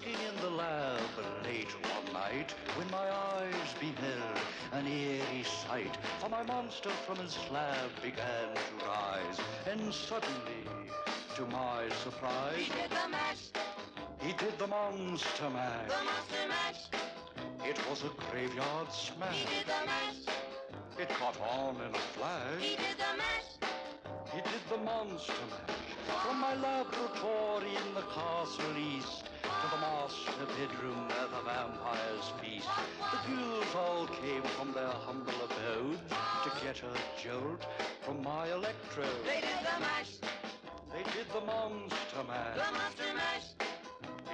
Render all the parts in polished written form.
working in the lab late one night when my eyes beheld an eerie sight. For my monster from his slab began to rise, and suddenly, to my surprise, he did the mash. He did the monster mash. The monster mash. It was a graveyard smash. He did the mash. It caught on in a flash. He did the mash. He did the monster mash. From my laboratory in the castle east to the master bedroom where the vampires feast. The ghouls all came from their humble abodes to get a jolt from my electrode. They did the mash. They did the monster mash. The monster mash.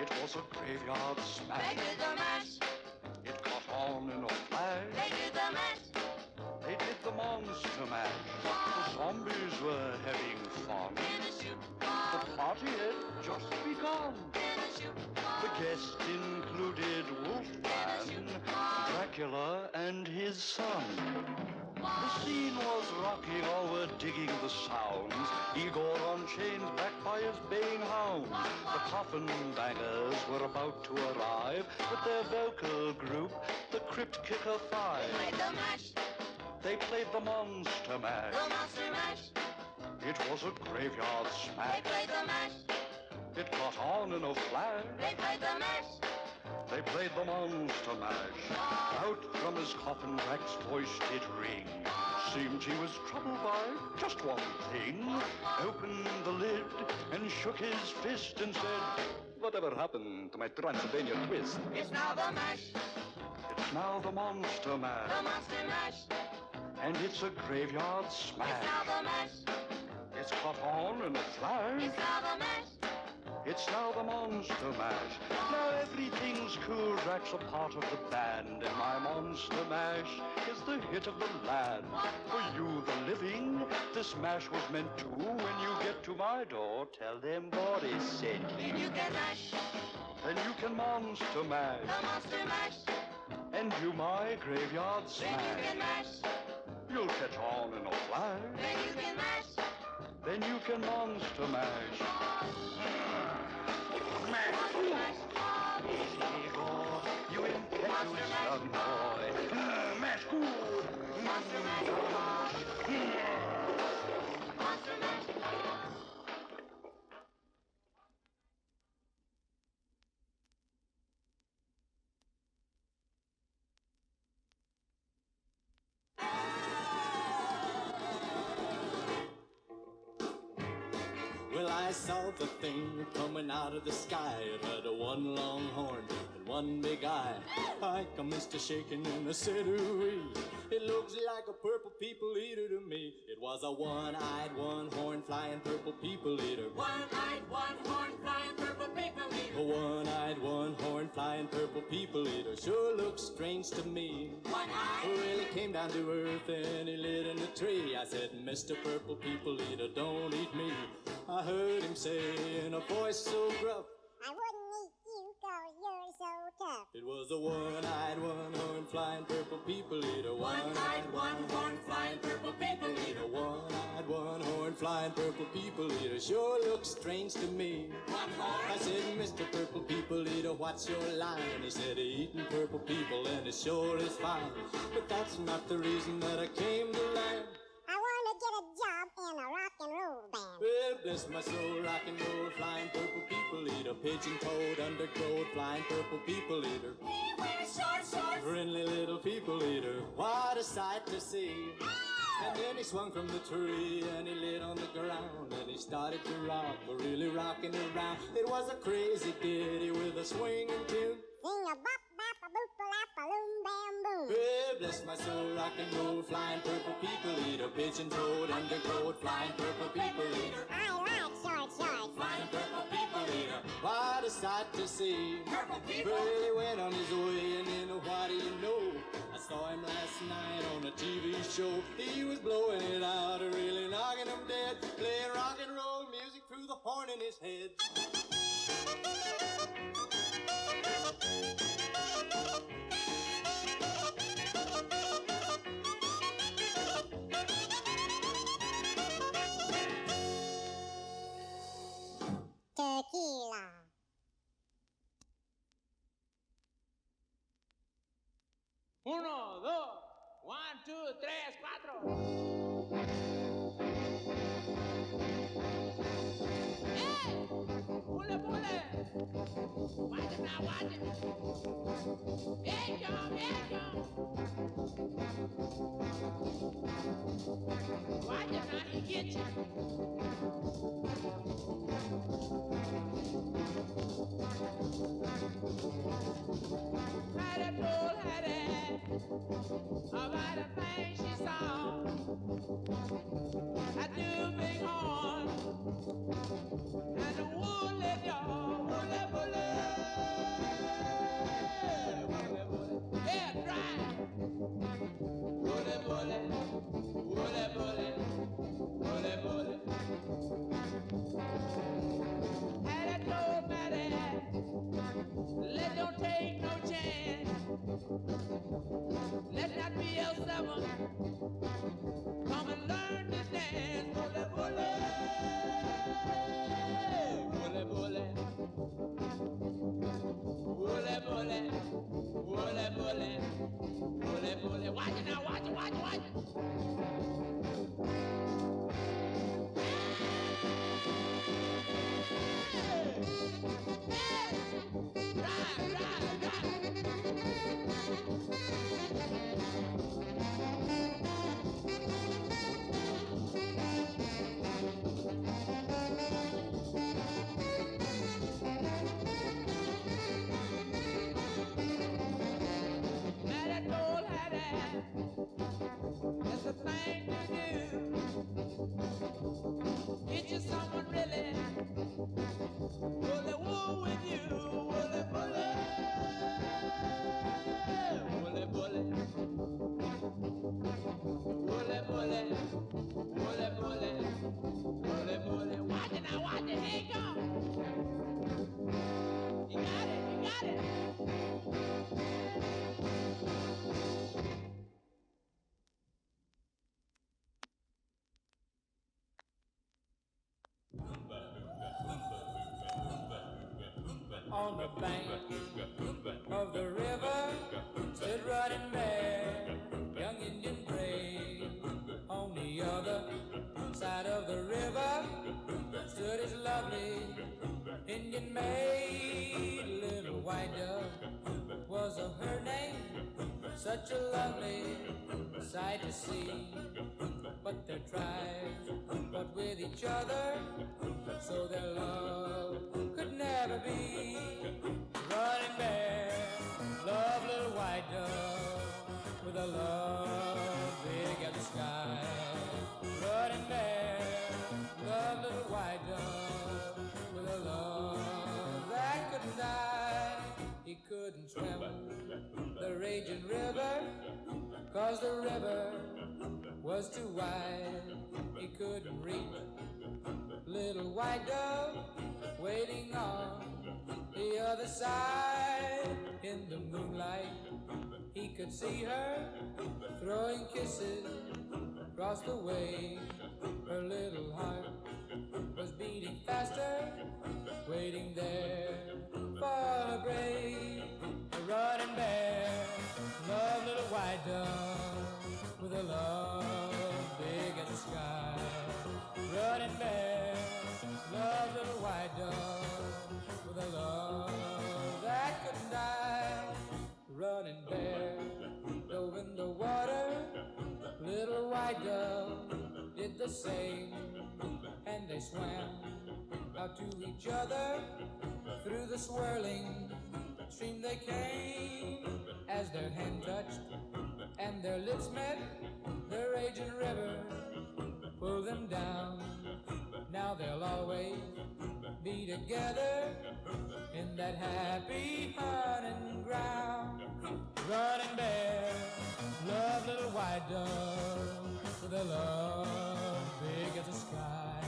It was a graveyard They smash. did the mash. It caught on in a flash. They did the mash. They did the monster mash. The zombies were having fun. In a shoot. The party had just begun. In a shoot. The guests included Wolfman, Dracula, and his son. The scene was rocking, all were digging the sounds. Igor on chains, backed by his baying hounds. The coffin bangers were about to arrive with their vocal group, the Crypt Kicker Five. Played the mash. They played the monster mash. The monster mash. It was a graveyard They smash. played the mash. It caught on in a flash. They played the mash. They played the monster mash. Out from his coffin, Drac's voice did ring. Seemed he was troubled by just one thing. Opened the lid and shook his fist and said, "Whatever happened to my Transylvania twist?" It's now the mash. It's now the monster The mash. monster mash. And it's a graveyard It's now smash. the mash. It's caught on in a flash. It's now the mash. It's now the monster mash. Now everything's cool. Drac's a part of the band, and my monster mash is the hit of the land. For you, the living, this mash was meant to. When you get to my door, tell them Boris sent Then you. you can mash. Then you can monster mash, The monster mash. and do my graveyard Then you can smash. mash. You'll catch on in a flash. Then you can mash. Then you can monster mash. Monster mash. Igor, you impetuous young boy. Mash good. Monster mash. Monster mash. Well, I saw the thing coming out of the sky. It had a one long horn and one big eye. I commenced to shaking and I said, ooh, it looks like a purple people eater to me. It was a one-eyed, one-horn flying purple people eater. One-eyed, one-horn, flying purple people eater. A one-eyed, one-horn flying purple people eater sure looks strange to me. One-eyed. Well, he came down to earth and he lit in a tree. I said, Mr. Purple People Eater, don't eat me. I heard him say in a voice so gruff, I wouldn't eat you 'cause you're so tough. it was a one-eyed, one-horn flying purple people eater. One-eyed, one-horn, flying purple people eater. One-eyed, one-horn flying purple people eater sure looks strange to me. One-horn. I said, Mr. Purple People Eater, what's your line? He said, eating purple people and it sure is fine. But that's not the reason that I came to land. I want to get a job in a rock and roll band. Well, bless my soul, rock and roll, flying purple people eater. Pigeon-toed, undergrowth, flying purple people eater. He wears short shorts. Friendly little people eater, what a sight to see. And then he swung from the tree and he lit on the ground and he started to rock, really rocking around. It was a crazy ditty with a swinging tune. Sing a bop bop a boop a lap a loom bam boom. Well, bless my soul, rock and roll, flying purple people eater. Pigeon-toed, undergrowth, flying purple people eater. I like short shorts. Flying purple people eater. What a sight to see. Purple people. Well, he went on his way, and then what do you know? I saw him last night on a TV show. He was blowing it out, really knocking him dead, playing rock and roll music through the horn in his head. Tequila. Uno, dos, 1, 2, 3, 4. ¡Eh! ¡Pule, pule! Watch it now, watch it. Here it come, here it come. Watch it now, he get you. Hattie told Hattie about a thing she saw. I do big horn and a woolly dog, woolly, woolly, woolly, woolly, yeah, dry, woolly, woolly, woolly, woolly, woolly, woolly. Hattie told Matty, let don't take no chance. Let not be L7. Come and learn to dance. Bully, bully. Bully, bully. Bully, bully. Bully, bully. Bully, bully. Watch it now, watch it, watch it, watch it. Right, right, right. Matty told Hattie, it's the thing to do. Get you someone really bully wool with you, bully, bully, bully, bully, bully, bully, bully, bully, bully, bully. Watch it now, watch it, here you go. You got it, you got it. On the bank of the river stood Running Bear, young Indian brave. On the other side of the river stood his lovely Indian maid. Little white dove was her name, such a lovely sight to see. But their tribes fought with each other, so their love could never be. Running Bear, love little white dove with a love big as the sky. Running Bear, love little white dove with a love that couldn't die. He couldn't swim the raging river, 'cause the river was too wide. He couldn't reach little white dove waiting on the other side. In the moonlight he could see her throwing kisses across the way. Her little heart was beating faster, waiting there for her brave. A Running Bear, love little white dove with a love big as the sky. Running Bear, love little white dove with a love that couldn't die. Running Bear dove in the water, little white dove did the same, and they swam out to each other. Through the swirling stream they came. As their hand touched and their lips met, the raging river pulled them down. Now they'll always be together in that happy hunting ground. Running Bear, love little white dove with a love big as the sky.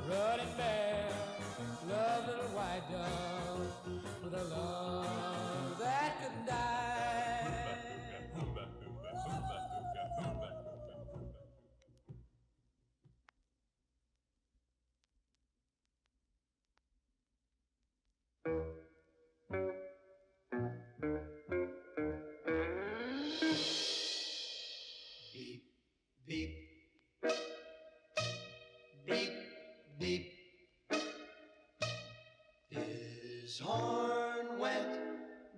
Running Bear, love little white dove with a love that couldn't die. His horn went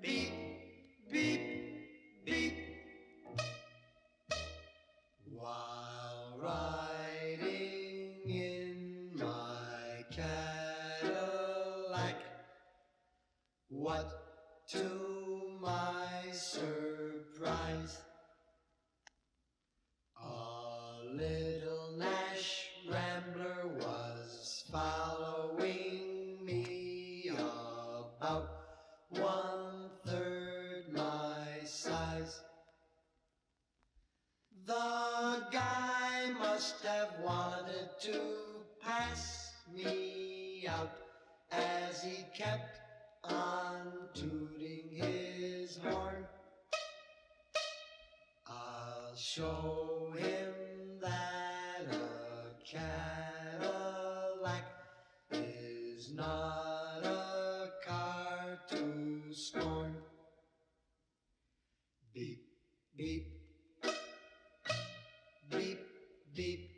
beep, beep, beep, while riding in my Cadillac. What to my surprise, a little Nash Rambler was following me about 1/3 my size. The guy must have wanted to pass me out as he kept on tooting his horn. I'll show him that a Cadillac is not a car to scorn. Beep, beep, beep, beep.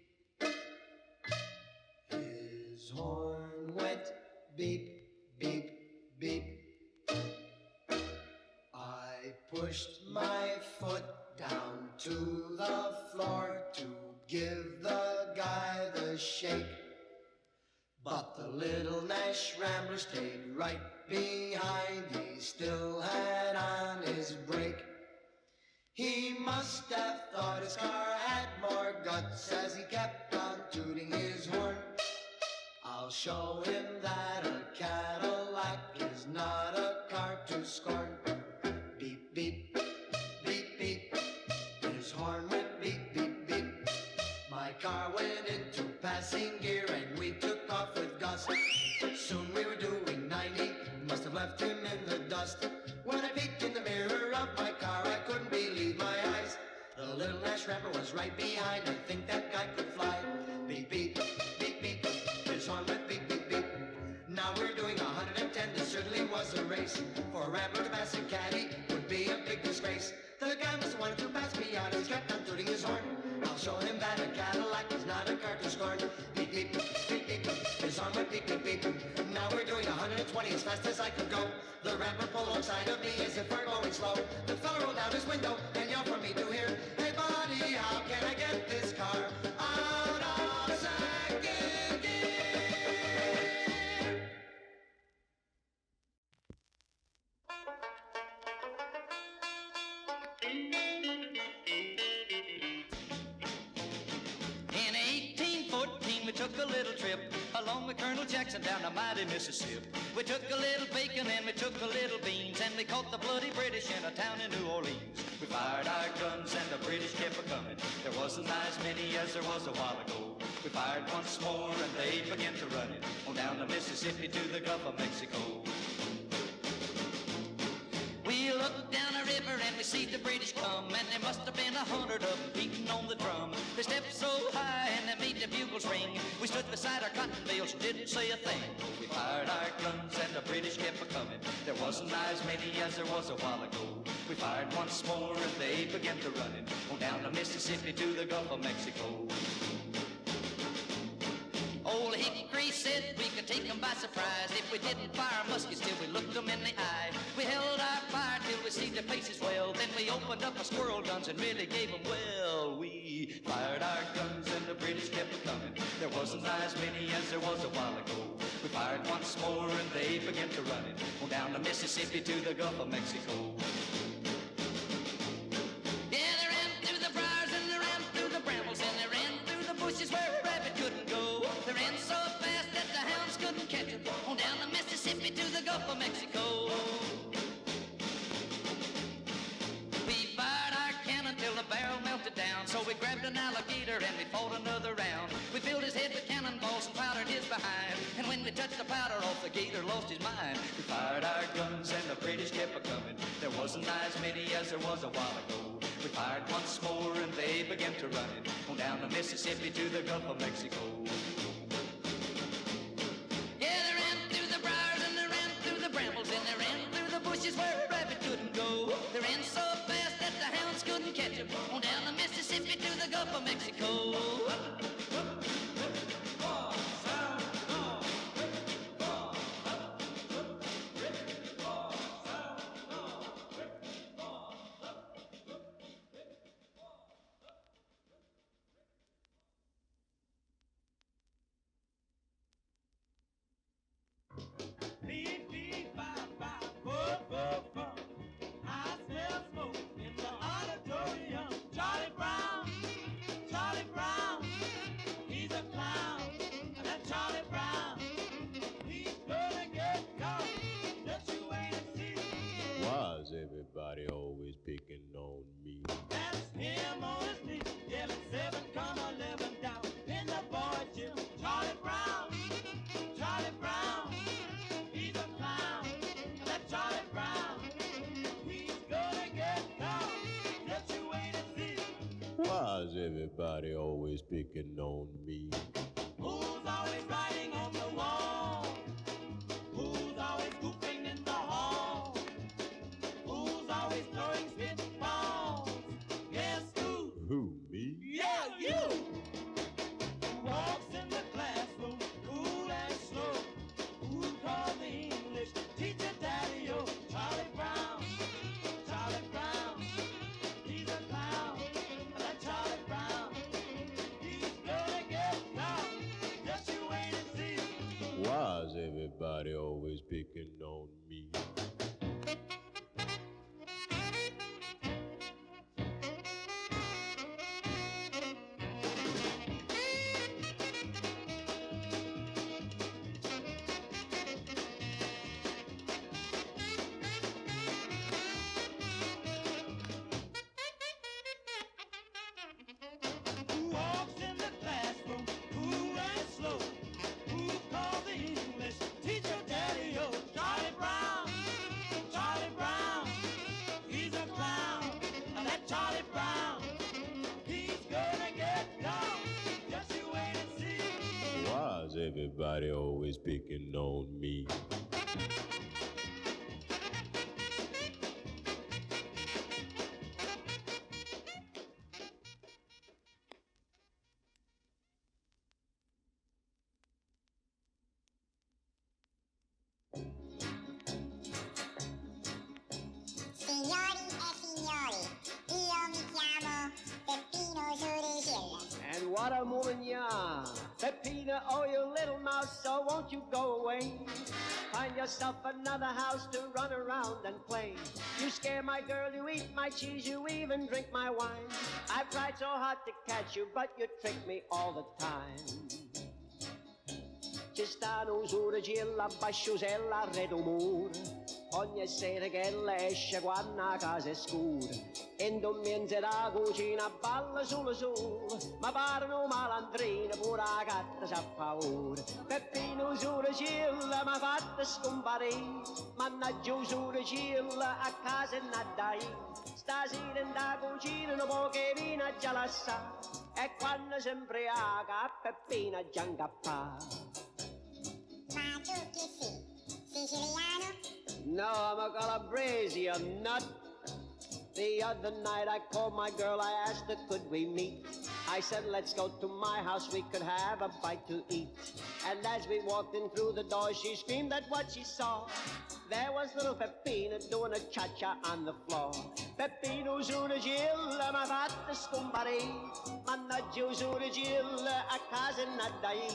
His horn went beep, beep, beep. I pushed my foot down to the floor to give the guy the shake, but the little Nash Rambler stayed right behind. He still had on his brake. He must have thought his car had more guts as he kept on tooting his horn. I'll show him that a Cadillac is not a car to scorn. Beep, beep, beep, beep. His horn went beep, beep, beep. My car went into passing gear and we took off with gust. Soon we were doing 90, must have left him in the dust. When I peeked in the mirror of my car, I couldn't believe my eyes. The little Nash Rambler was right behind. I think that guy could fly. Beep, beep, beep, beep. His horn went beep, beep, beep. Now we're doing 110. This certainly was a race. For a Rambler to pass a caddy would be a big disgrace. The guy must have wanted to pass me out. He's kept on tooting his horn. I'll show him that a Cadillac is not a car to scorn. Beep, beep, beep, beep. His horn went beep, beep, beep. Now we're doing 120 as fast as I could go. The Rambler pulled alongside of me as if we're going slow. The fella rolled out his window and yelled for me to hear, "Hey buddy, how can I get this car out of second gear?" In 1814 we took a little trip along with Colonel Jackson down the mighty Mississippi. We took a little bacon and we took a little beans, and we caught the bloody British in a town in New Orleans. We fired our guns and the British kept a-coming. There wasn't as many as there was a while ago. We fired once more and they began to run it on down the Mississippi to the Gulf of Mexico. We looked down the river and we see the British come, and there must have been 100 of them beating on the drum. They stepped so high and they made the bugles ring. We stood beside our cotton bales and didn't say a thing. We fired our guns and the British kept a-coming. There wasn't as many as there was a while ago. We fired once more and they began to run it on down the Mississippi to the Gulf of Mexico. Old Hickory said we could take them by surprise if we didn't fire muskets till we looked them in the eye. We held our fire till we see their faces well. Then we opened up our squirrel guns and really gave them well. We fired our guns and the British kept a-coming. There wasn't as many as there was a while ago. We fired once more and they began to run it on down the Mississippi to the Gulf of Mexico. Yeah, they ran through the briars and they ran through the brambles and they ran through the bushes where a rabbit couldn't go. They ran so fast that the hounds couldn't catch them on down the Mississippi to the Gulf of Mexico. We fired our cannon till the barrel melted down, so we grabbed an alligator and we fought another round. We filled his head with cannonballs and powdered his behind, and when we touched the powder off, the gator lost his mind. We fired our guns and the British kept a-coming. There wasn't as many as there was a while ago. We fired once more and they began to run it on down the Mississippi to the Gulf of Mexico. Yeah, they ran through the briars and they ran through the brambles and they ran through the bushes where a rabbit couldn't go. They ran so fast that the hounds couldn't catch them on down the Mississippi to the Gulf of Mexico. Why's everybody always picking on me? Who's always writing on the wall? Who's always goofing in the hall? Who's always throwing spitballs? Guess who? Who, me? Yeah, you! Who walks in the classroom, cool and slow? Who calls the English teacher Daddy-O? Charlie Brown, Charlie Brown, he's a clown. That Charlie Brown, he's gonna get down. Just you wait and see. Why's everybody always picking on me? Who walks in the classroom, cool and slow? Who calls the English teacher Daddy-O? Charlie Brown, Charlie Brown, he's a clown. And that Charlie Brown, he's gonna get down. Just you wait and see. Why's everybody always picking on me? Signori e signori, io mi chiamo Peppino Giuricilla. And what a woman you are. Peppina, oh, you little mouse, so won't you go away? Find yourself another house to run around and play. You scare my girl, you eat my cheese, you even drink my wine. I've tried so hard to catch you, but you trick me all the time. Ci stanno usura gilla, basciusella, redo mur. Ogni sera che lei esce quando a casa è scura. In domenze da cucina balla solo solo. Ma parlano malandrine, pure la gatta s'ha paura. Peppino usura gilla, m'ha fatta scomparire. Mannaggia usura gilla, a casa non dai. Stasera in da cucina, un po' che vino già la sa. E quando si imbriaca, Peppina già incappa. Ma tu chi sei? Siciliano? No, I'm a Calabrese, you nut. The other night I called my girl, I asked her, could we meet? I said, let's go to my house, we could have a bite to eat. And as we walked in through the door, she screamed at what she saw. There was little Peppina doing a cha-cha on the floor. Peppino usura gilla, m'ha fatta scomparire. Mannaggia usura gilla, a casa non dai.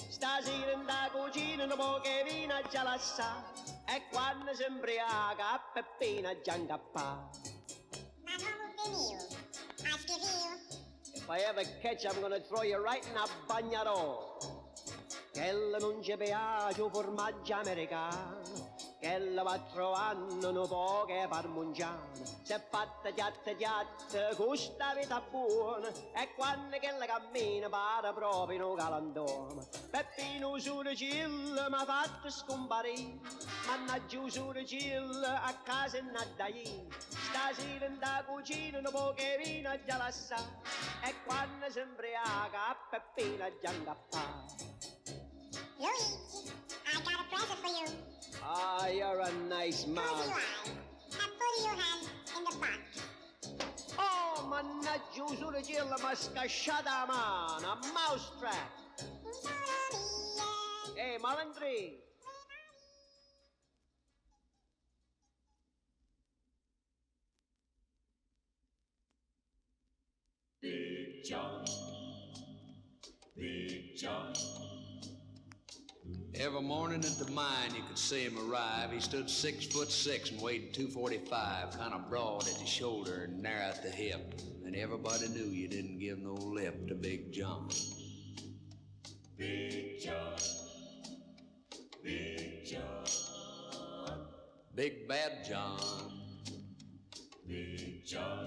Stasera in da cucina, un po' che vino già la sa. E quando si imbriaca, Peppina già incappa. Ma come venivo? A schifio? If I ever catch you, I'm gonna throw you right in a bagnarò. Che non ci piace il formaggio americano, che la va trovando un po' che parmigiano. Se è fatta chiatta, questa vita buona, e quando che la cammina pare proprio un galantuomo. Peppino usura gilla, m'ha fatto scomparire. Mannaggia usura gilla, a casa non dai. Stasera in da cucina, un po' che vino già la sa. E quando si imbriaca, Peppina già incappa. Luigi, I got a present for you. Ah, you're a nice Close your mouse. eyes and put your hand in the box. Oh, mannaggia usura gilla, m'ha scasciata la mano, a mousetrap. Sono mia. Ehi, malandri. Big John, Big John. Every morning at the mine you could see him arrive. He stood 6'6" and weighed 245, kind of broad at the shoulder and narrow at the hip. And everybody knew you didn't give no lip to Big John. Big John, Big John, Big Bad John. Big John.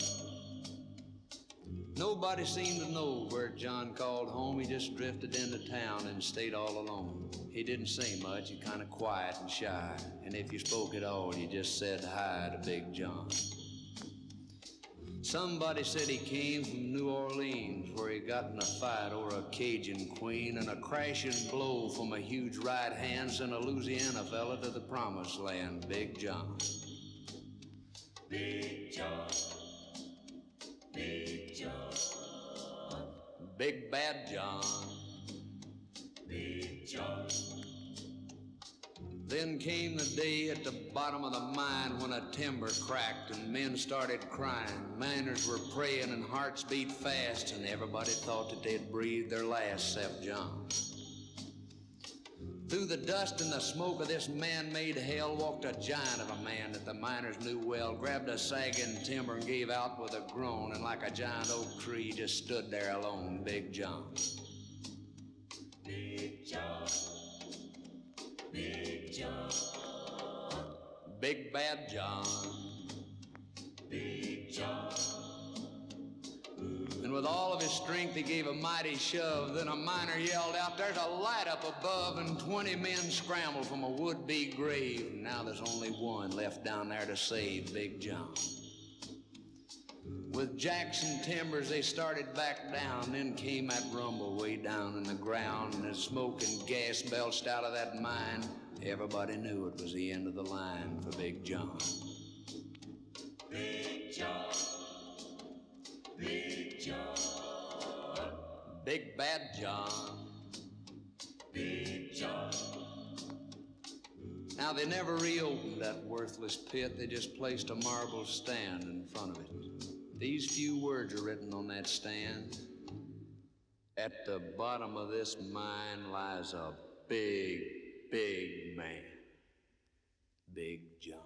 Nobody seemed to know where John called home. He just drifted into town and stayed all alone. He didn't say much, he kind of quiet and shy. And if you spoke at all, you just said hi to Big John. Somebody said he came from New Orleans, where he got in a fight over a Cajun queen, and a crashing blow from a huge right hand sent a Louisiana fella to the promised land, Big John. Big John, Big John, Big Bad John, Big John. Then came the day at the bottom of the mine when a timber cracked and men started crying. Miners were praying and hearts beat fast, and everybody thought that they'd breathe their last except John. Through the dust and the smoke of this man-made hell walked a giant of a man that the miners knew well, grabbed a sagging timber and gave out with a groan, and like a giant oak tree just stood there alone, Big John. Big John, Big John, Big Bad John, Big John. And with all of his strength he gave a mighty shove. Then a miner yelled out, "There's a light up above," and 20 men scrambled from a would-be grave. And now there's only one left down there to save Big John. With Jackson timbers they started back down. Then came that rumble way down in the ground, and as smoke and gas belched out of that mine, everybody knew it was the end of the line for Big John. Big John, Big John, Big Bad John, Big John. Now they never reopened that worthless pit. They just placed a marble stand in front of it. These few words are written on that stand. At the bottom of this mine lies a big, big man. Big John.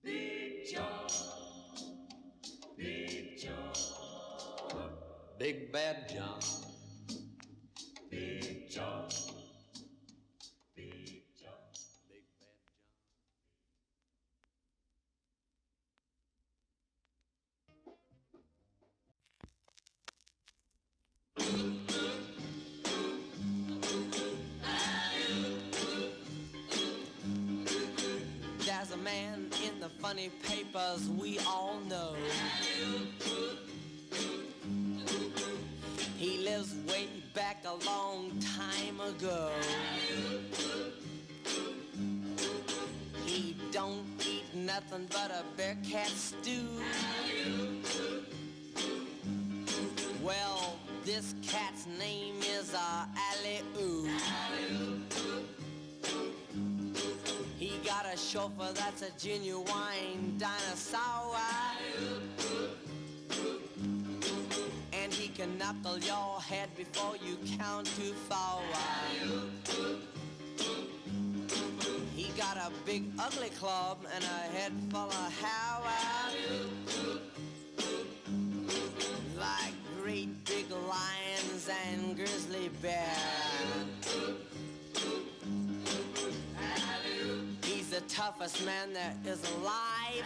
Big John. Big John. Big Bad John. Big John. Big John. Big Bad John. There's a man in the funny papers we all know. He lives way back a long time ago. He don't eat nothing but a bear cat stew. Well, this cat's name is Alley-Oo. He got a chauffeur that's a genuine dinosaur. And he can knuckle your head before you count to 4. He got a big ugly club and a head full of hair. Like great big lions and grizzly bears. He's the toughest man there is alive.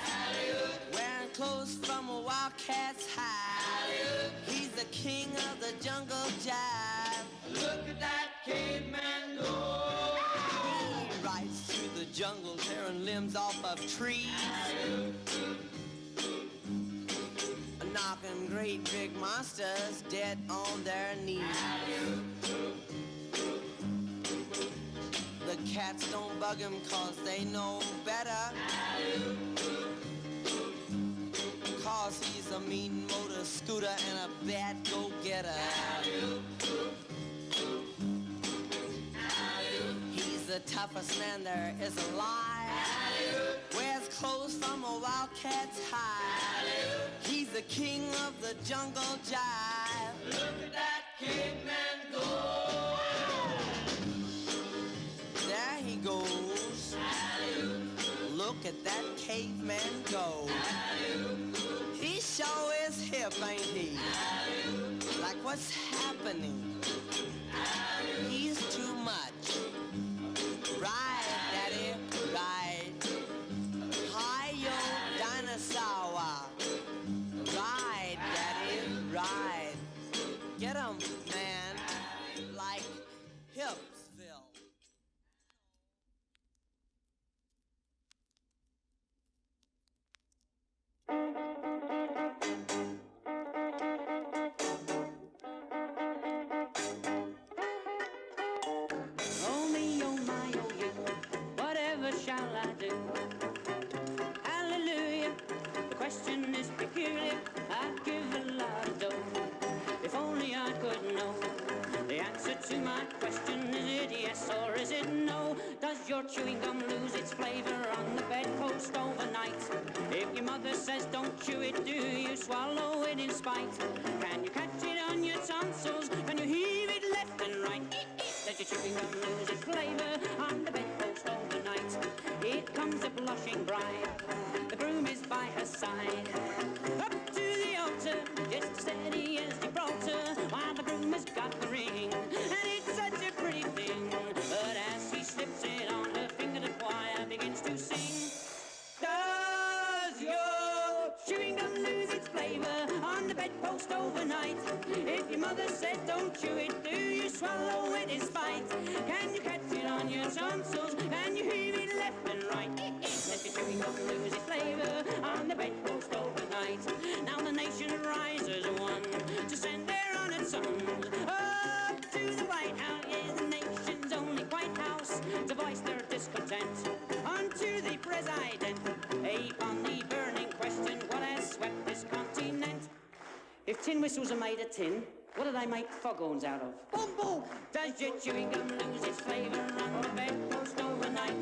Wearing clothes from a wildcat's hide. He's the king of the jungle jive. Look at that caveman go. He rides through the jungle tearing limbs off of trees. Knocking great big monsters dead on their knees. The cats don't bug him 'cause they know better. 'Cause he's a mean motor scooter and a bad go-getter. He's the toughest man there is alive. Wears clothes from a wildcat's hide. He's the king of the jungle jive. Look at that caveman go. There he goes. Look at that caveman go. He sure is hip, ain't he? Like what's happening? He's too much. Ride, daddy, ride. Hi-yo, dinosaur. Ride, daddy, ride. Get 'em, man, like Hipsville. its flavor on the bedpost overnight. If your mother says don't chew it, do you swallow it in spite? Can you catch it on your tonsils? Can you heave it left and right? Does your chewing gum lose its flavor on the bedpost overnight? Here comes a blushing bride, the groom is by her side. Up to the altar, just as steady as Gibraltar, while the groom has got the ring, and it's such a pretty thing. But as he slips it on her finger, the choir begins to sing. Does your chewing gum lose its flavor on the bedpost overnight? If your mother said don't chew it, do you swallow it in spite? Can you catch it on your tonsils? Can you heave it left and right? Let your chewing gum lose its flavor on the bedpost overnight. Now the nation rises one to send their honored sons up to the White House. Yes, the nation's only White House to voice their discontent unto the president upon the burning question, what has swept this continent? If tin whistles are made of tin, what do they make foghorns out of? Boom, boom! Does your chewing gum lose its flavor on the bedpost overnight?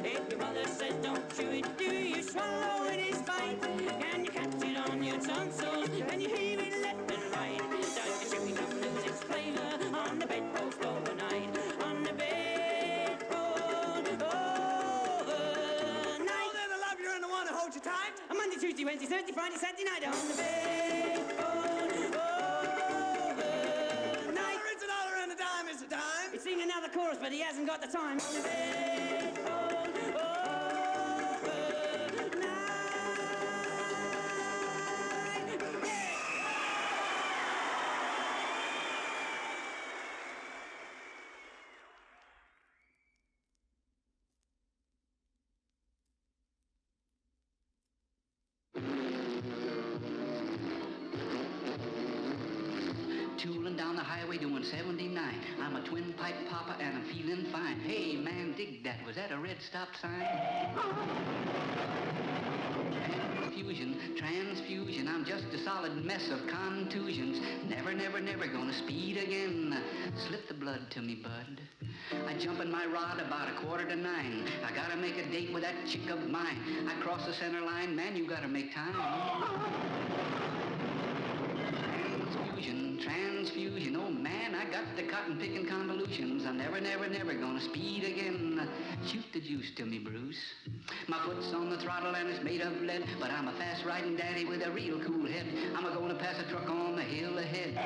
If your mother says don't chew it, do you swallow it in spite? Can you catch it on your tonsils? Can you heave it left and right? Does your chewing gum lose its flavor on the bedpost overnight? On the bedpost overnight. Oh, there, the love, you're in the one to hold you tight. On Monday, Tuesday, Wednesday, Thursday, Friday, Saturday night. On the bedpost. He's singing another chorus, but he hasn't got the time. On the bedpost overnight. Tooling down the highway doing 79. I'm a twin pipe papa and I'm feeling fine. Hey man, dig that. Was that a red stop sign? Transfusion, I'm just a solid mess of contusions. Never, never, never gonna speed again. Slip the blood to me, bud. I jump in my rod about 8:45. I gotta make a date with that chick of mine. I cross the center line, man, you gotta make time. Transfusion, oh man, I got the cotton picking convolutions. I'm never, never, never gonna speed again. Shoot the juice to me, Bruce. My foot's on the throttle and it's made of lead, but I'm a fast riding daddy with a real cool head. I'm a gonna pass a truck on the hill ahead.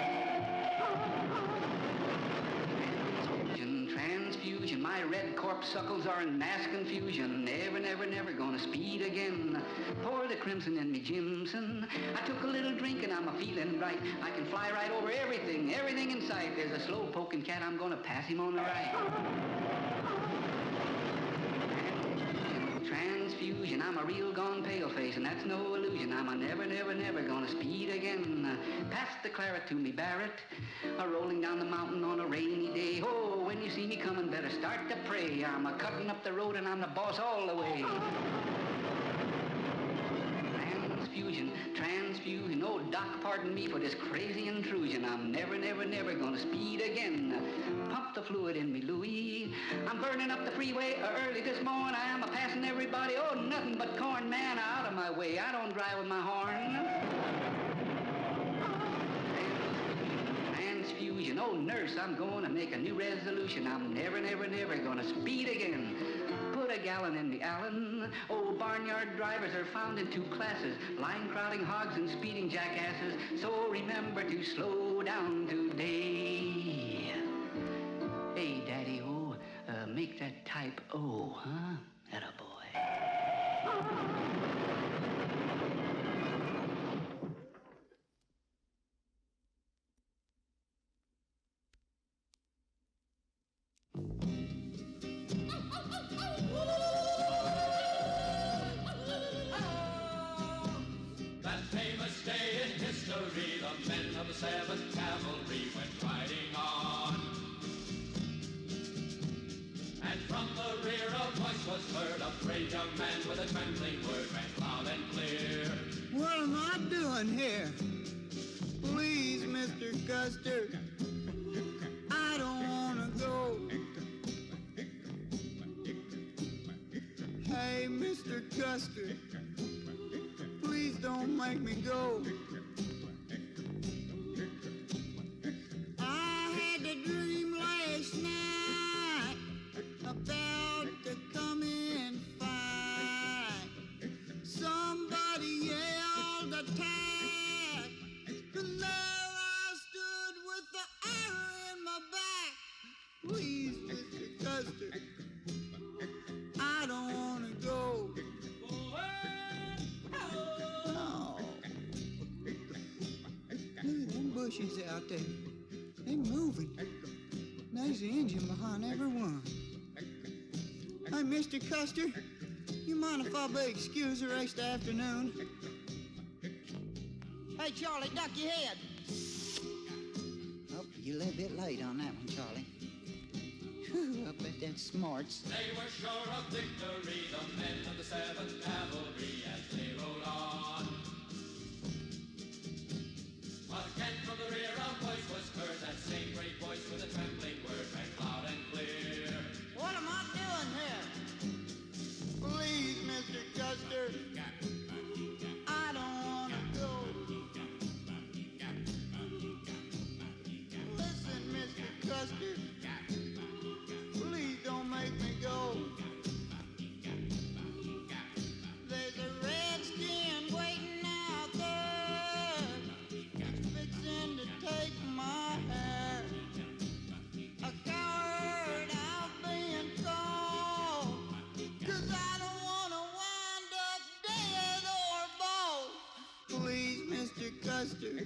Transfusion, my red corpuscles are in mass confusion. Never, never, never gonna speed again. Pour the crimson in me, Jimson. I took a little drink and I'm a feeling right. I can fly right over everything, everything in sight. There's a slow poking cat, I'm gonna pass him on the right. Transfusion, I'm a real gone pale face, and that's no illusion. I'm a never, never, never gonna speed again. Pass the claret to me, Barrett. Rolling down the mountain on a rainy day. Oh, when you see me coming, better start to pray. I'm a cutting up the road and I'm the boss all the way. Transfusion, oh, doc, pardon me for this crazy intrusion. I'm never, never, never gonna speed again. Pump the fluid in me, Louis. I'm burning up the freeway early this morning. I'm a-passing everybody, oh, nothing but corn, man, out of my way. I don't drive with my horn. Transfusion, oh, nurse, I'm going to make a new resolution. I'm never, never, never gonna speed again. Put a gallon in me, Allen. Oh, barnyard drivers are found in two classes, line crowding hogs and speeding jackasses. So remember to slow down today. Hey, Daddy-O, make that type O, huh? Attaboy. The men of the 7th Cavalry went riding on. And from the rear a voice was heard, a brave young man with a trembling word rang loud and clear. What am I doing here? Please, Mr. Custer, I don't want to go. Hey, Mr. Custer, please don't make me go. I had a dream last night about the coming fight. Somebody yelled attack, and there I stood with the arrow in my back. Please, Mr. Custer, I don't want to go. No. Look at them bushes out there. They moving. There's the engine behind every one. Hey, Mr. Custer, you mind if I be excused the rest of the afternoon? Hey, Charlie, duck your head. Oh, you're a little bit late on that one, Charlie. Whew, I bet that's smarts. They were sure of victory, the men of the 7th Cavalry, as they rode on. Again from the rear a voice was heard, that same great voice with a trembling word rang loud and clear. What am I doing here? Please, Mr. Custer, I don't want to go. Listen, Mr. Custer, please don't make me go. There's a redskin waiting out there, fixing to take my hair. A coward I've been called, 'cause I don't want to wind up dead or bald. Please, Mr. Custer,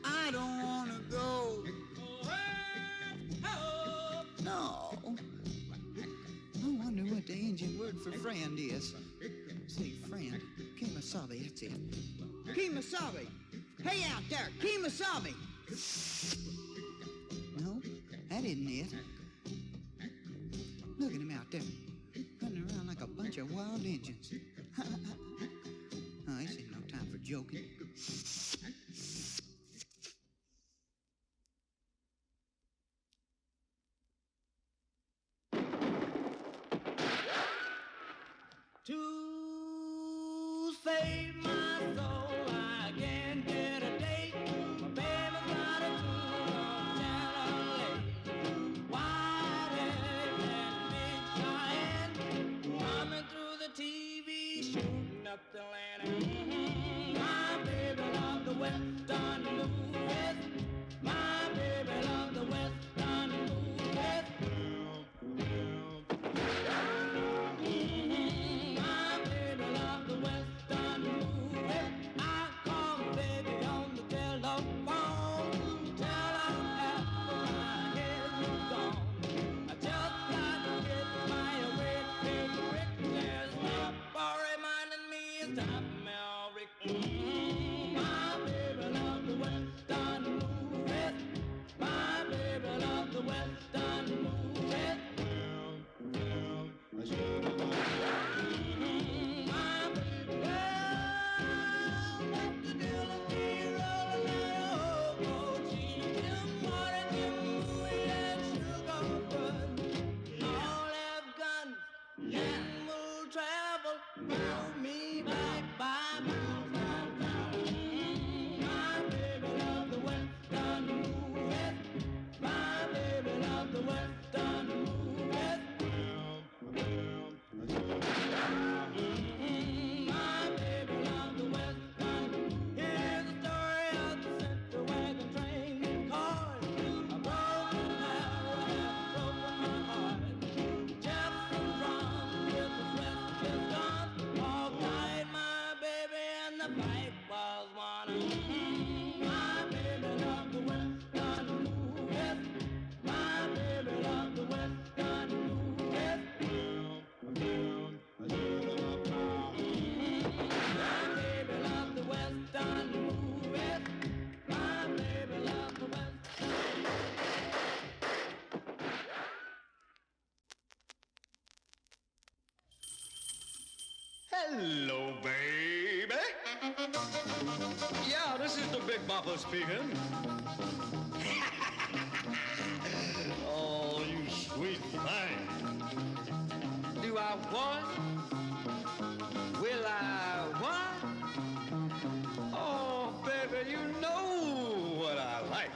I don't want to go. No. I wonder what the Indian word for friend is. Say friend. Kemosabe, that's it. Kemosabe. Hey out there, Kemosabe. No, that isn't it. Look at him out there, running around like a bunch of wild Indians. Oh, this ain't no time for joking. To save my soul, I can't get a date. My baby's got a tune on Channel 8. White egg and big giant, coming through the TV, shooting up the land. My baby loved the Western movies. My baby loved the Western movies. My baby loved the Western movies. I called baby on the telephone, tell her half of my head was gone. I just got to get my away quick. There's no for reminding me it's time for Mel Rick. My baby loved the Western movies. My baby loved the Western movies. My baby loved the Dillon rolling oh, cheese, Jim Martin, Jim Bowie, and Sugar Bud. All have guns and will travel, roll me back by mountain town. My baby loved the Western movies. My baby loved the Western movies. My baby loved the Western. Here's the story of the center wagon train and cars. A broken arrow and broken my heart. Jefferson drum with the restless gun. All died my baby and the fight was won. My baby loved the Western movies. My baby loved the Western movies. My baby loved the Western movies. My baby loved the Western. Hello, baby. Yeah, this is the Big Bopper speaking. Oh, you sweet thing. Do I what? Will I what? Oh, baby, you know what I like.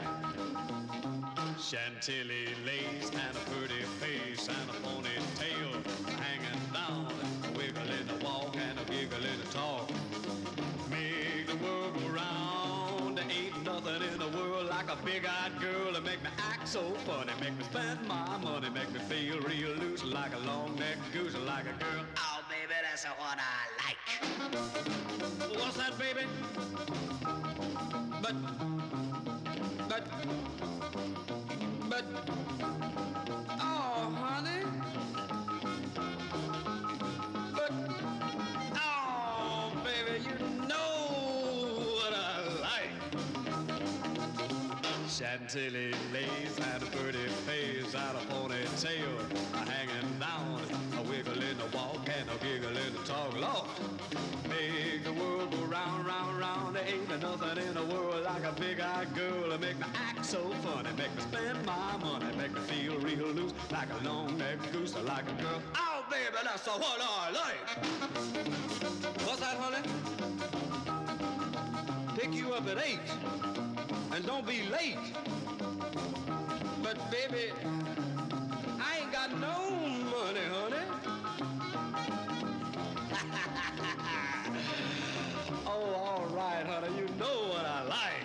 Chantilly lace and a pretty face and a ponytail hanging down, a wiggle in the walk and a giggle in the talk. Make the world go round. There ain't nothing in the world like a big-eyed girl to make me act so funny, make me spend my money, make me feel real loose like a long-necked goose, like a girl. Oh, baby, that's what I like. What's that, baby? But, oh, honey. But, oh, baby, you know what I like. Chantilly lace and a pretty face and a ponytail hanging down, a wiggle in the walk and a giggle in the talk. Lord, make the world go round, round, round. There ain't nothing in the world like a big-eyed girl to make me act so funny, make me spend my money, make me feel real loose like a long-necked goose, like a girl. Oh, baby, that's what I like. What's that, honey? Pick you up at 8. And don't be late. But, baby, I ain't got no money, honey. Oh, all right, honey, you know what I like.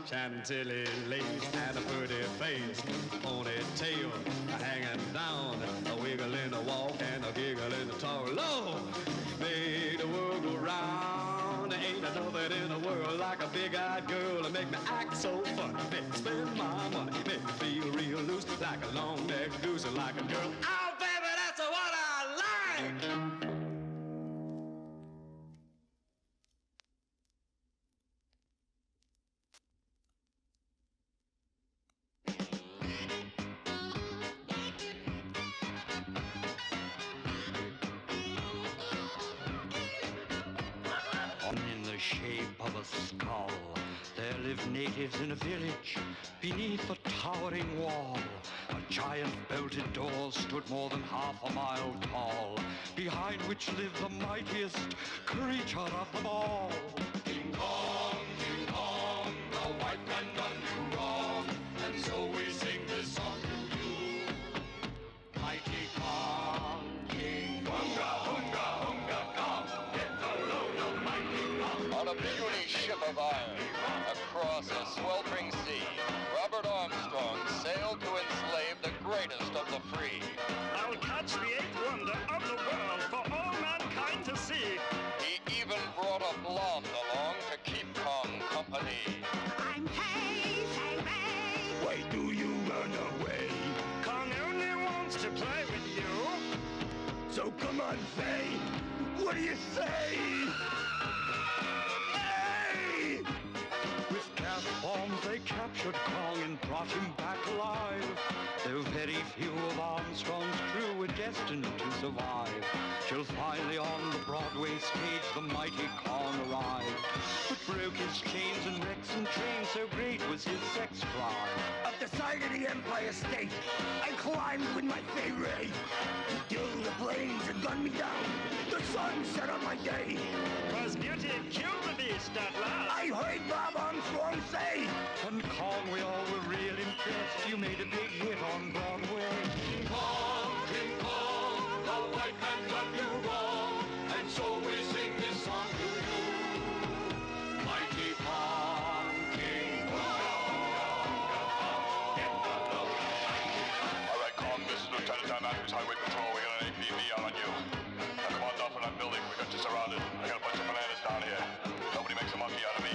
Chantilly lace and a pretty face, ponytail hanging down, a wiggle in the walk and a giggle in the talk. Lord, make the world go round. There ain't nothing in the world like a big-eyed girl to make me act so funny, make me spend my money, make me feel real loose like a long-necked goose, like a girl. Oh, baby, that's what I like. In the shape of a skull, there live natives in a village beneath a towering wall. A giant belted door stood more than half a mile tall, behind which lived the mightiest creature of them all. King Kong, the white man done you wrong, and so we sing this song to you. Mighty Kong, King Hunga, Hunga, Hunga Kong, get the load of Mighty Kong. On a puny ship of iron, across a sweltering sea, Robert Armstrong sailed to enslave the greatest of the free. I'll catch the eighth wonder of the world for all mankind to see. He even brought a blonde along to keep Kong company. I'm Fay, Fay, Fay. Why do you run away? Kong only wants to play with you. So come on, Fay. What do you say? Hey! With gas bombs they captured Kong and brought him back alive. Though very few of Armstrong's crew were destined to survive, till finally on the Broadway stage the mighty Kong arrived. But broke his chains and wrecks and trains, so great was his sex drive. Up the side of the Empire State, I climbed with my Fay Ray. Till the planes had gunned me down, the sun set on my day. 'Twas beauty killed the beast at last, I heard Bob Armstrong say. And Kong, we all were real impressed. You made a big hit on Broadway. King Kong, the white man done you wrong, and so we sing this song to you. Mighty Kong, King Kong, get the load of Mighty Kong. All right, Kong, this is Lieutenant Dan Andrews, Highway Patrol. We got an APB out on you. Now come on down from that building. We got you surrounded. I got a bunch of bananas down here. Nobody makes a monkey out of me.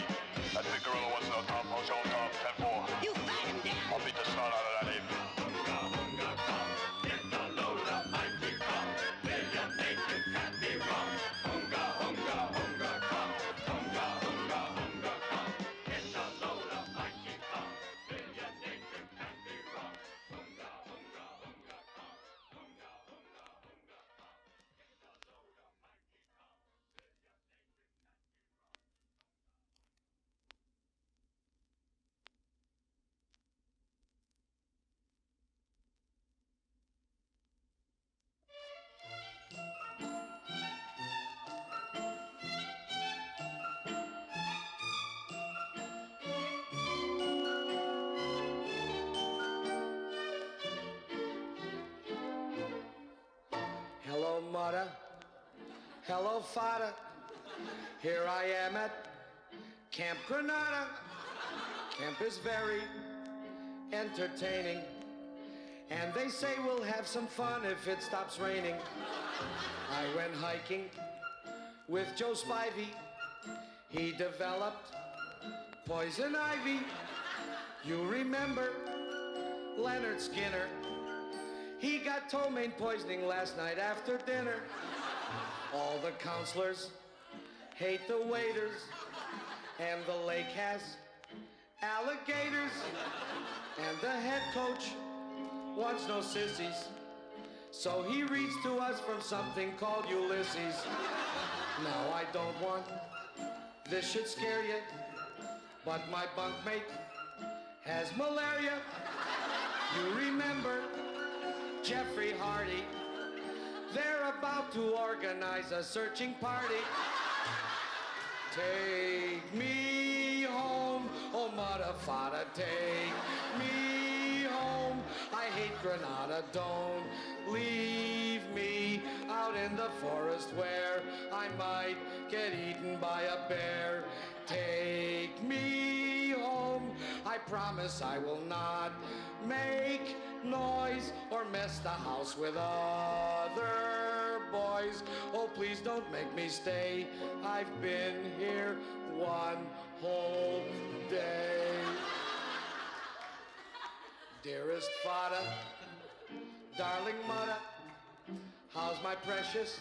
That big gorilla wants to know top. I'll show him top. 10-4. You fight him down. I'll beat the snot out of that ape. Hunga, Hunga Kong, get the load of Mighty Kong. Will you make it Hello, Fada. Here I am at Camp Granada. Camp is very entertaining. And they say we'll have some fun if it stops raining. I went hiking with Joe Spivey. He developed poison ivy. You remember Leonard Skinner? He got ptomaine poisoning last night after dinner. All the counselors hate the waiters, and the lake has alligators, and the head coach wants no sissies, so he reads to us from something called Ulysses. Now I don't want this should scare you, but my bunkmate has malaria. You remember Jeffrey Hardy? They're about to organize a searching party. Take me home, oh mother, fada, take me home. I hate Granada, don't leave me out in the forest where I might get eaten by a bear. Take me home, I promise I will not make noise or mess the house with other boys. Oh, please don't make me stay. I've been here one whole day. Dearest Fada, darling mother, how's my precious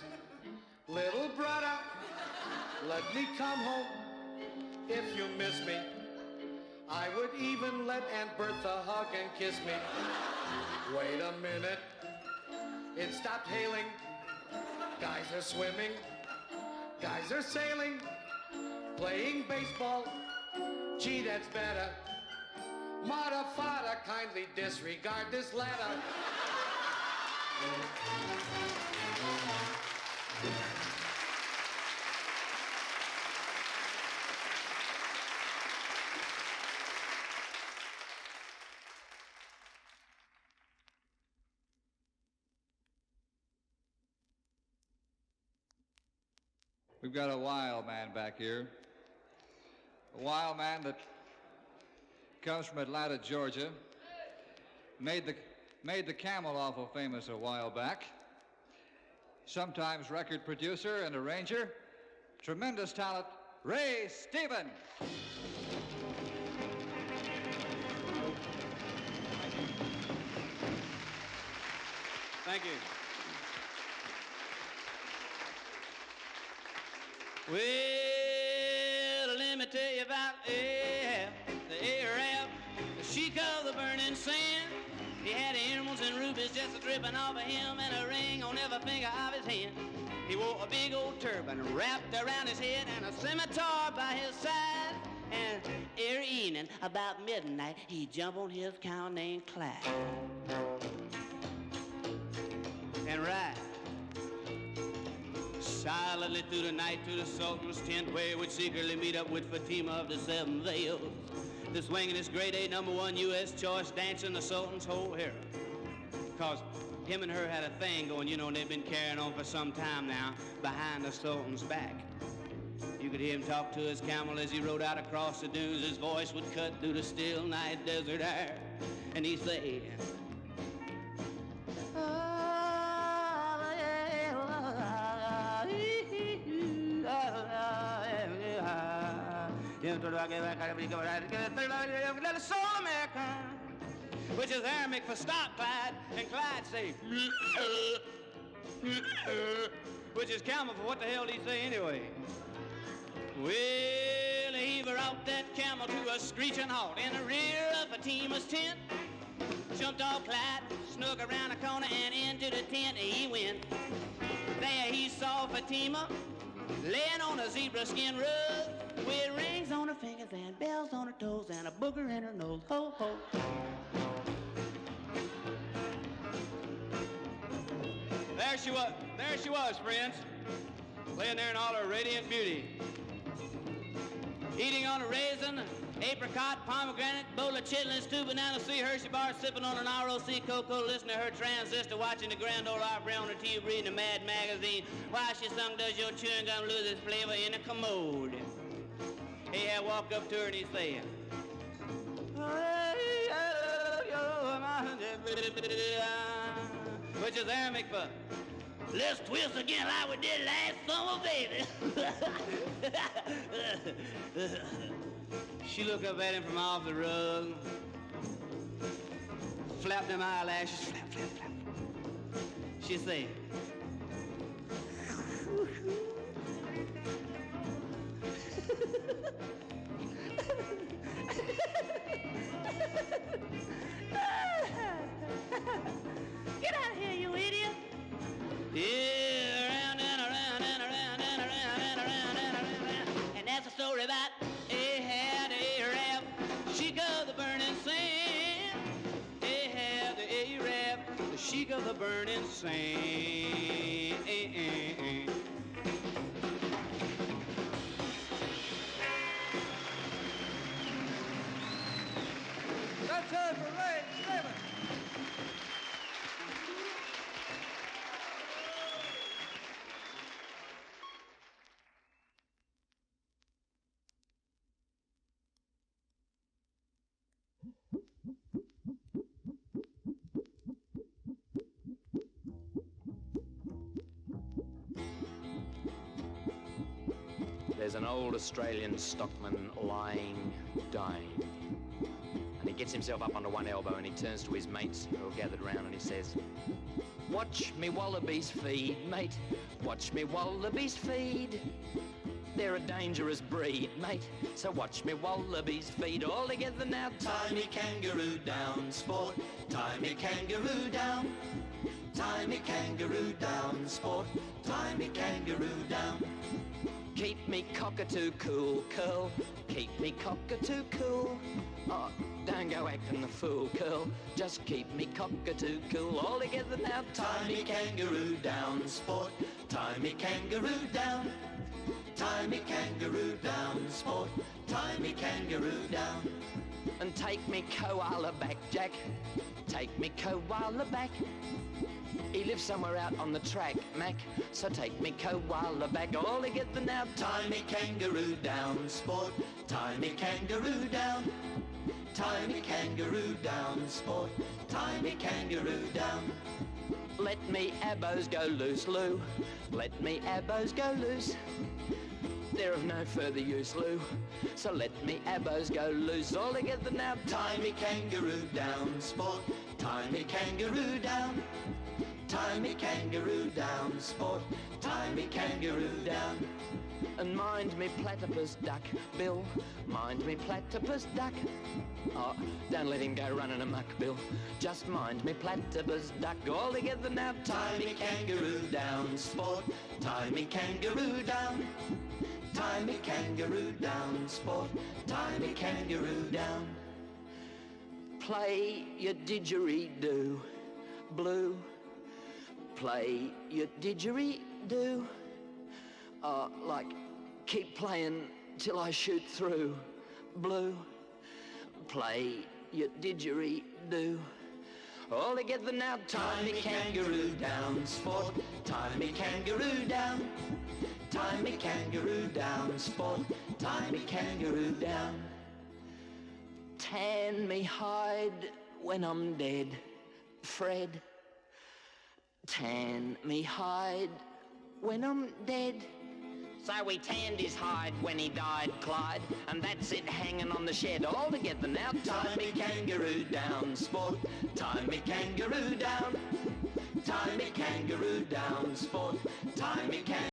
little brother? Let me come home if you miss me. I would even let Aunt Bertha hug and kiss me. Wait a minute, it stopped hailing. Guys are swimming, guys are sailing, playing baseball. Gee, that's better. Mother, fada, kindly disregard this letter. We've got a wild man back here. A wild man that comes from Atlanta, Georgia. Made the Camel awful famous a while back. Sometimes record producer and arranger. Tremendous talent, Ray Stevens. Thank you. Well, let me tell you about Ahab, the Arab, the sheik of the burning sand. He had emeralds and rubies just dripping off of him, and a ring on every finger of his hand. He wore a big old turban wrapped around his head and a scimitar by his side. And every evening, about midnight, he'd jump on his cow named Clyde and ride silently through the night to the Sultan's tent, where he would secretly meet up with Fatima of the Seven Veils. The swinging this grade A #1 U.S. choice dancing the Sultan's whole harem. Cause him and her had a thing going, you know, and they'd been carrying on for some time now behind the Sultan's back. You could hear him talk to his camel as he rode out across the dunes. His voice would cut through the still night desert air, and he'd say, Soul American, which is Aramaic for stop, Clyde, and Clyde say, which is camel for what the hell did he say anyway? Well, he brought that camel to a screeching halt in the rear of Fatima's tent. Jumped off Clyde, snuck around a corner and into the tent he went. There he saw Fatima laying on a zebra skin rug with rings on her fingers and bells on her toes and a booger in her nose. Ho, ho. There she was, friends, laying there in all her radiant beauty, eating on a raisin apricot, pomegranate, bowl of chitlins, 2 bananas, 3 Hershey bars, sipping on an ROC cocoa, listening to her transistor, watching the Grand Ole Opry on the TV, reading the Mad magazine. While she sung, does your chewing gum lose its flavor in a commode? He had walked up to her and he said, which is Arabic for, let's twist again like we did last summer, baby. She looked up at him from off the rug, flapped them eyelashes, flap, flap, flap. She said, get out of here, you idiot. Yeah, around and around and around and around and around and around. And that's a story about Ahab, the Arab, sheik of the burning sand. Ahab, the Arab, the sheik of the burning sand. That's it for Ray Stevens. There's an old Australian stockman lying, dying. And he gets himself up onto one elbow and he turns to his mates who are gathered around and he says, watch me wallabies feed, mate. Watch me wallabies feed. They're a dangerous breed, mate. So watch me wallabies feed. All together now. Tie me kangaroo down, sport. Tie me kangaroo down. Tie me kangaroo down, sport. Tie me kangaroo down. Keep me cockatoo cool, curl. Keep me cockatoo cool. Oh, don't go acting the fool, curl. Just keep me cockatoo cool. All together now. Tie me kangaroo down, sport. Tie me kangaroo down. Tie me kangaroo down, sport. Tie me kangaroo down. And take me koala back, Jack. Take me koala back. He lives somewhere out on the track, Mac. So take me koala back. All together now. Tie me kangaroo down, sport. Tie me kangaroo down. Tie me kangaroo down, sport. Tie me kangaroo down. Let me abos go loose, Lou. Let me abos go loose. They're of no further use, Lou. So let me abos go loose. All together now. Tie me kangaroo down, sport. Tie me kangaroo down. Tie me kangaroo down, sport. Tie me kangaroo down. And mind me platypus duck, Bill. Mind me platypus duck. Oh, don't let him go running amok, Bill. Just mind me platypus duck. All together now. Tie me kangaroo down, sport. Tie me kangaroo down. Tie me kangaroo down, sport. Tie me kangaroo down. Play your didgeridoo, Blue. Play your didgeridoo. Like, keep playing till I shoot through, Blue. Play your didgeridoo. All together now. Tie me kangaroo down, sport. Tie me kangaroo down. Tie me kangaroo down, sport. Tie me kangaroo down. Tan me hide when I'm dead, Fred. Tan me hide when I'm dead. So we tanned his hide when he died, Clyde, and that's it hanging on the shed. All together now. Tie me kangaroo down, sport. Tie me kangaroo down. Tie me kangaroo down, sport. Tie me kangaroo